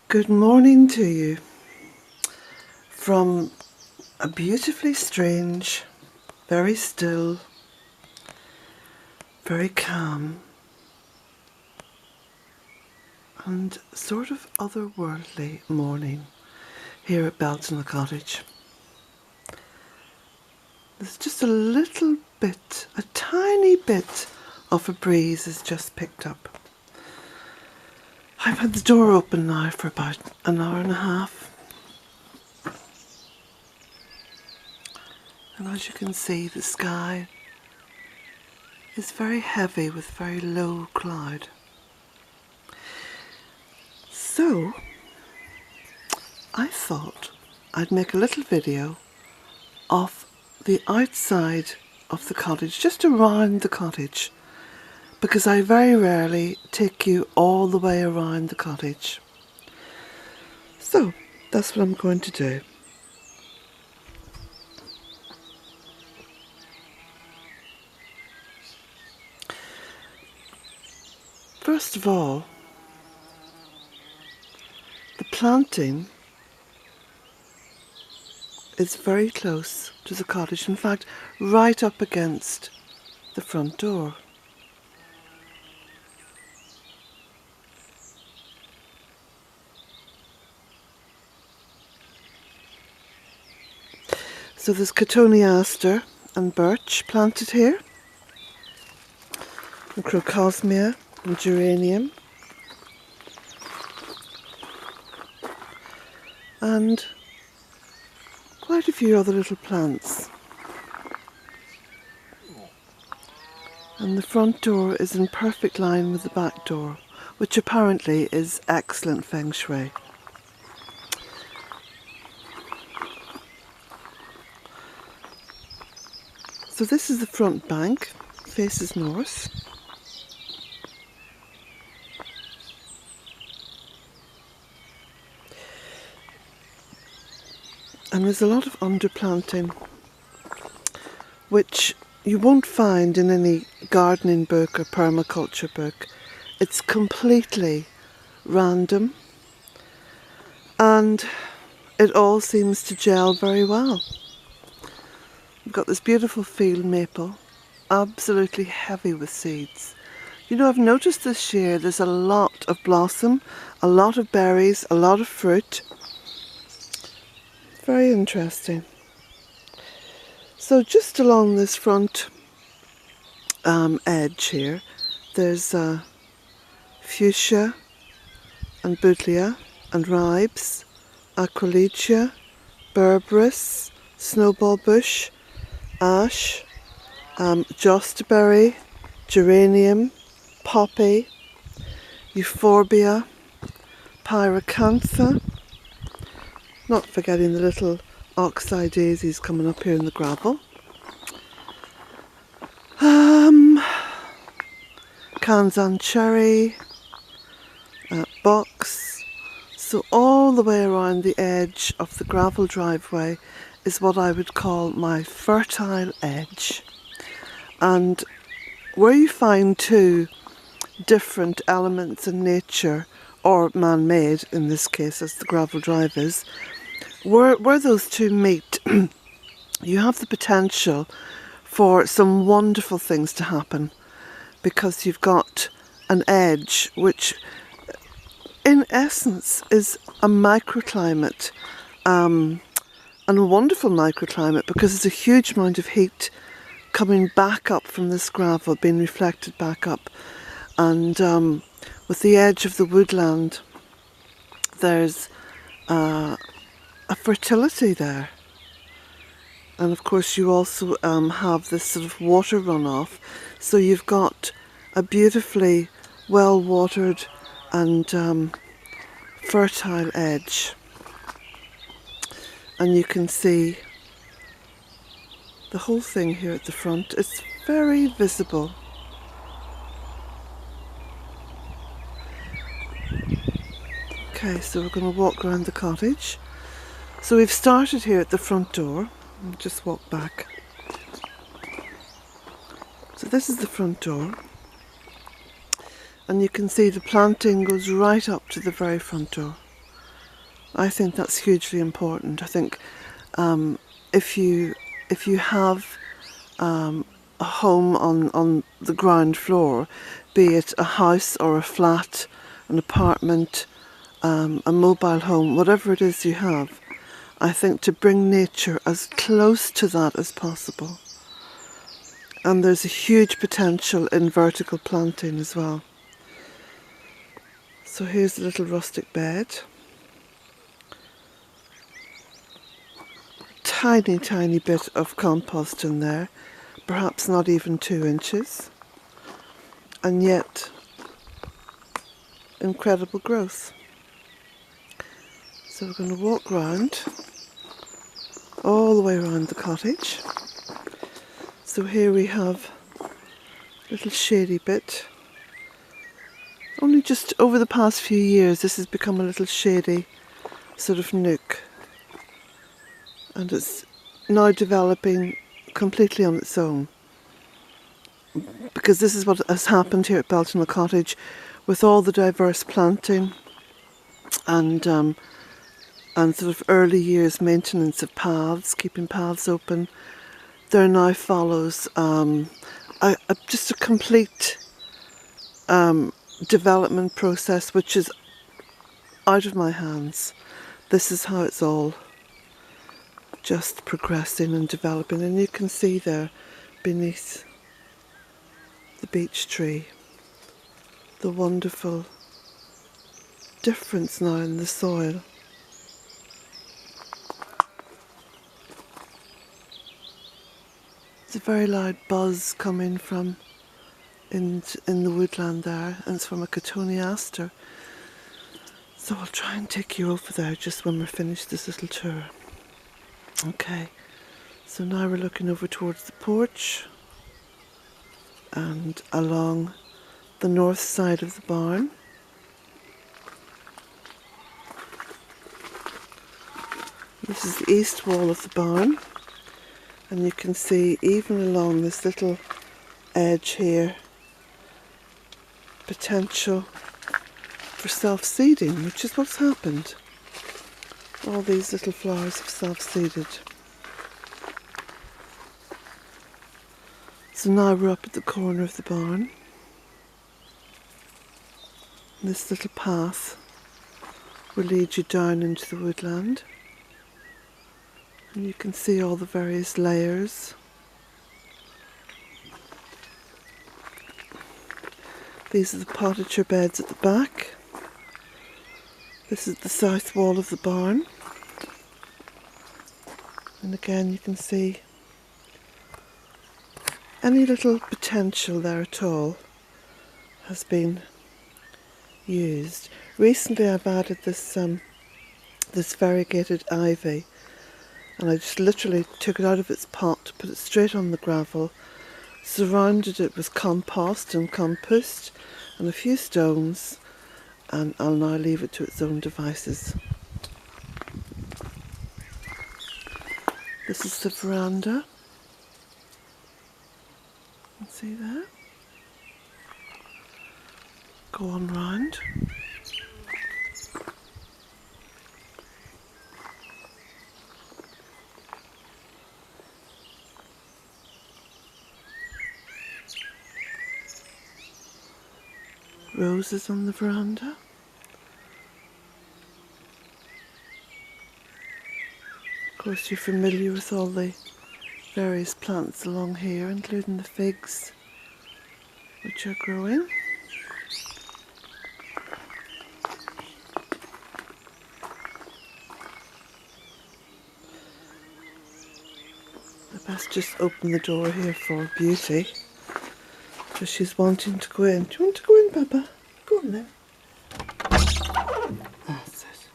Good morning to you from a beautifully strange, very still, very calm and sort of otherworldly morning here at Bealtaine Cottage. There's just a little bit, a tiny bit of a breeze has just picked up. I've had the door open now for about an hour and a half. And as you can see, the sky is very heavy with very low cloud. So, I thought I'd make a little video of the outside of the cottage, just around the cottage, because I very rarely take you all the way around the cottage. So, that's what I'm going to do. First of all, the planting is very close to the cottage, in fact right up against the front door. So there's cotoneaster and birch planted here, and crocosmia and geranium, and quite a few other little plants. And the front door is in perfect line with the back door, which apparently is excellent feng shui. So this is the front bank, faces north. And there's a lot of underplanting, which you won't find in any gardening book or permaculture book. It's completely random, and it all seems to gel very well. We've got this beautiful field maple, absolutely heavy with seeds. You know, I've noticed this year there's a lot of blossom, a lot of berries, a lot of fruit. Very interesting. So just along this front edge here, there's fuchsia and buddleia and ribes, acrolegia, berberis, snowball bush, ash, jostaberry, geranium, poppy, euphorbia, pyracantha, not forgetting the little oxeye daisies coming up here in the gravel. Kanzan cherry, box. So all the way around the edge of the gravel driveway is what I would call my fertile edge. And where you find two different elements in nature, or man-made in this case as the gravel drive is, where those two meet, you have the potential for some wonderful things to happen, because you've got an edge which in essence is a microclimate, and a wonderful microclimate, because there's a huge amount of heat coming back up from this gravel, being reflected back up, and with the edge of the woodland there's a fertility there. And of course you also have this sort of water runoff, so you've got a beautifully well watered and fertile edge. And you can see the whole thing here at the front. It's very visible. Okay, so we're going to walk around the cottage. So we've started here at the front door. I'll just walk back. So this is the front door. And you can see the planting goes right up to the very front door. I think that's hugely important. I think if you have a home on the ground floor, be it a house or a flat, an apartment, a mobile home, whatever it is you have, I think to bring nature as close to that as possible. And there's a huge potential in vertical planting as well. So here's a little rustic bed. Tiny, tiny bit of compost in there, perhaps not even 2 inches, and yet incredible growth. So we're going to walk round, all the way around the cottage. So here we have a little shady bit. Only just over the past few years this has become a little shady sort of nook, and it's now developing completely on its own, because this is what has happened here at Bealtaine Cottage with all the diverse planting and sort of early years maintenance of paths, keeping paths open. There now follows just a complete development process which is out of my hands. This is how it's all just progressing and developing, and you can see there beneath the beech tree the wonderful difference now in the soil. There's a very loud buzz coming from in the woodland there, and it's from a cotoneaster. So I'll try and take you over there just when we're finished this little tour. Okay, so now we're looking over towards the porch and along the north side of the barn. This is the east wall of the barn, and you can see even along this little edge here potential for self-seeding, which is what's happened. All these little flowers have self-seeded. So now we're up at the corner of the barn. This little path will lead you down into the woodland, and you can see all the various layers. These are the potager beds at the back. This is the south wall of the barn, and again you can see any little potential there at all has been used. Recently I've added this variegated ivy, and I just literally took it out of its pot, put it straight on the gravel, surrounded it with compost and compost and a few stones, and I'll now leave it to its own devices. This is the veranda. You can see there. Go on round. Roses on the veranda. Of course you're familiar with all the various plants along here, including the figs which are growing. I best just open the door here for Beauty, because she's wanting to go in. Do you want to go in, Papa? Go on then. That's it.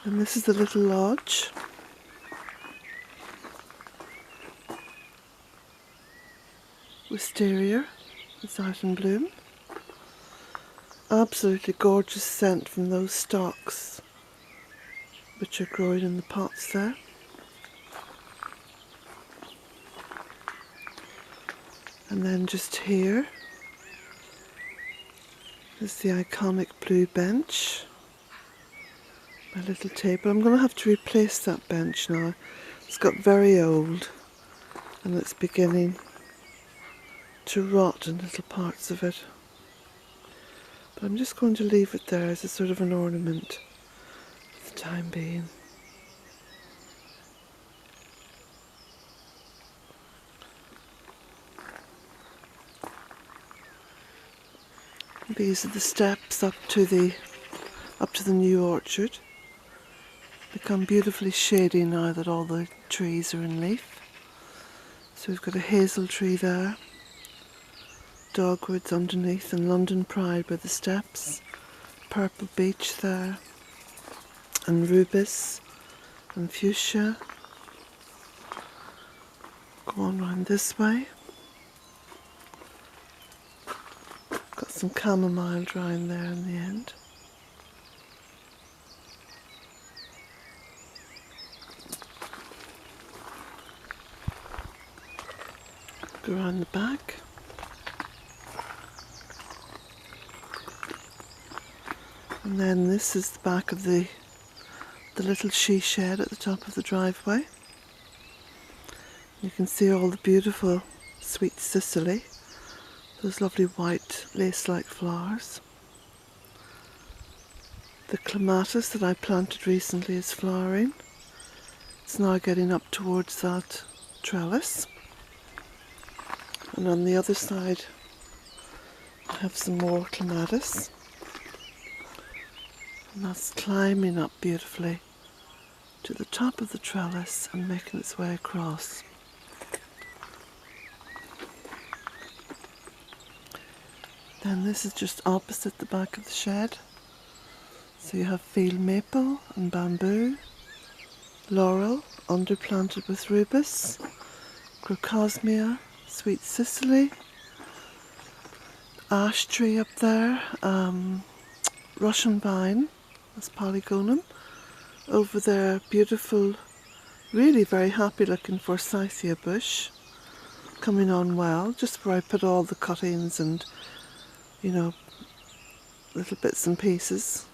And this is the little lodge. Wisteria is out in bloom. Absolutely gorgeous scent from those stalks which are growing in the pots there. And then just here is the iconic blue bench, my little table. I'm going to have to replace that bench now. It's got very old and it's beginning to rot in little parts of it. But I'm just going to leave it there as a sort of an ornament for the time being. These are the steps up to the new orchard. Become beautifully shady now that all the trees are in leaf. So we've got a hazel tree there, dogwoods underneath, and London Pride by the steps, purple beech there, and rubus and fuchsia. Go on round this way. Got some chamomile drying there in the end. Go around the back. And then this is the back of the little she shed at the top of the driveway. You can see all the beautiful sweet Sicily, those lovely white lace-like flowers. The clematis that I planted recently is flowering. It's now getting up towards that trellis. And on the other side I have some more clematis. And that's climbing up beautifully to the top of the trellis and making its way across. Then this is just opposite the back of the shed. So you have field maple and bamboo, laurel underplanted with rubus, crocosmia, sweet Sicily, ash tree up there, Russian vine, that's polygonum. Over there, beautiful, really very happy looking forsythia bush, coming on well, just where I put all the cuttings and, you know, little bits and pieces.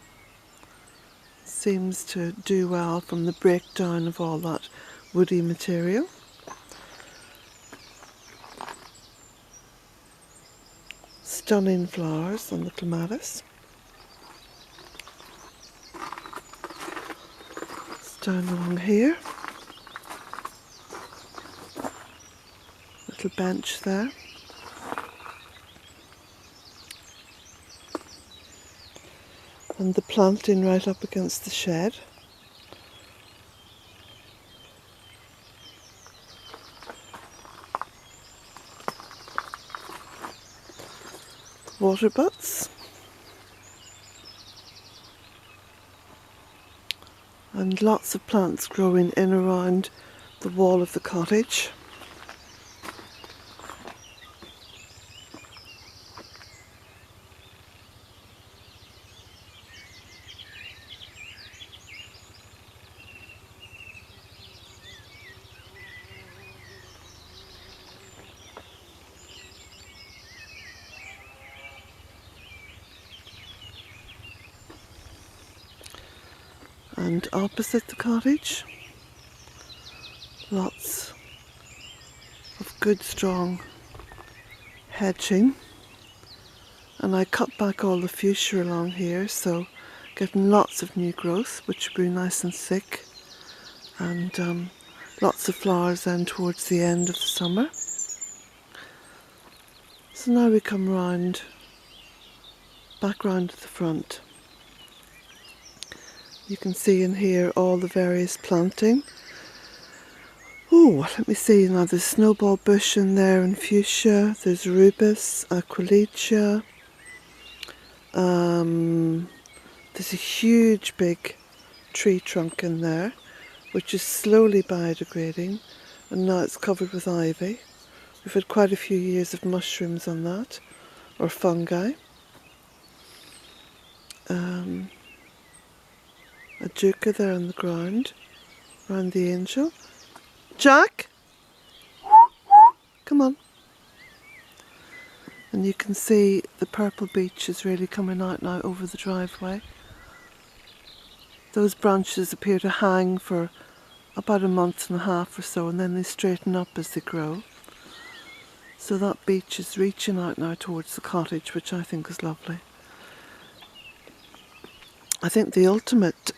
Seems to do well from the breakdown of all that woody material. Stunning flowers on the clematis. It's down along here. Little bench there. And the planting right up against the shed. Water butts. And lots of plants growing in around the wall of the cottage. And opposite the cottage, lots of good strong hedging, and I cut back all the fuchsia along here, so getting lots of new growth which grew nice and thick, and lots of flowers then towards the end of the summer. So now we come round, back round to the front. You can see in here all the various planting. Oh, let me see now, there's snowball bush in there and fuchsia, there's rubus, aquilegia, there's a huge big tree trunk in there which is slowly biodegrading, and now it's covered with ivy. We've had quite a few years of mushrooms on that, or fungi. a duca there on the ground, around the angel. Jack! Come on. And you can see the purple beech is really coming out now over the driveway. Those branches appear to hang for about a month and a half or so, and then they straighten up as they grow. So that beech is reaching out now towards the cottage, which I think is lovely. I think the ultimate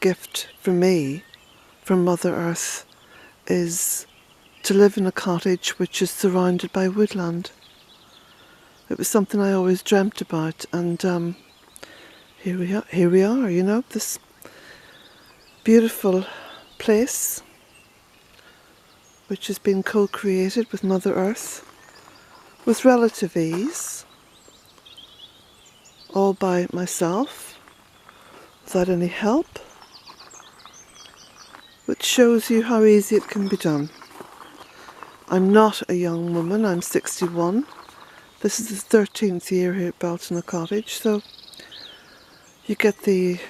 gift for me from Mother Earth is to live in a cottage which is surrounded by woodland. It was something I always dreamt about, and here we are, you know, this beautiful place which has been co-created with Mother Earth with relative ease, all by myself, without any help, which shows you how easy it can be done. I'm not a young woman, I'm 61. This is the 13th year here at Bealtaine Cottage, so you get the,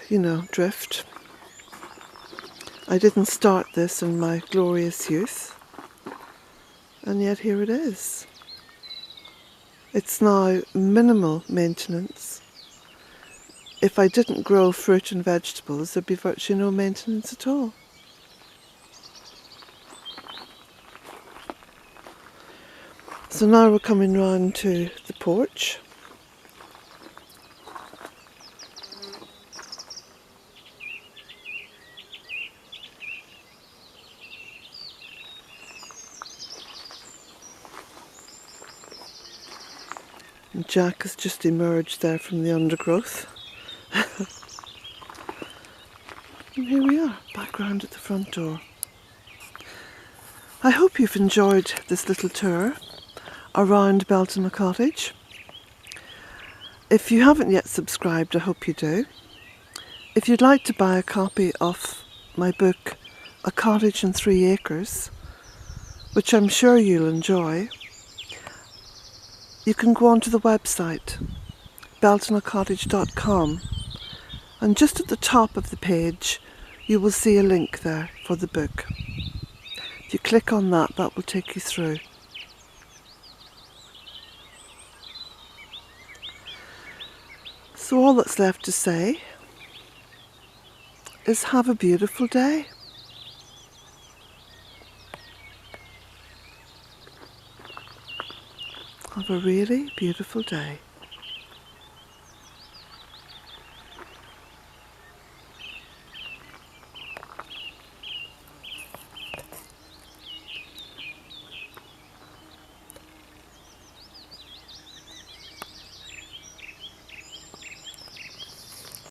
drift. I didn't start this in my glorious youth, and yet here it is. It's now minimal maintenance. If I didn't grow fruit and vegetables, there'd be virtually no maintenance at all. So now we're coming round to the porch. And Jack has just emerged there from the undergrowth. And here we are, back round at the front door. I hope you've enjoyed this little tour around Bealtaine Cottage. If you haven't yet subscribed, I hope you do. If you'd like to buy a copy of my book, A Cottage and 3 Acres, which I'm sure you'll enjoy, you can go onto the website, bealtainecottage.com, and just at the top of the page you will see a link there for the book. If you click on that, that will take you through. So all that's left to say is have a beautiful day. Have a really beautiful day.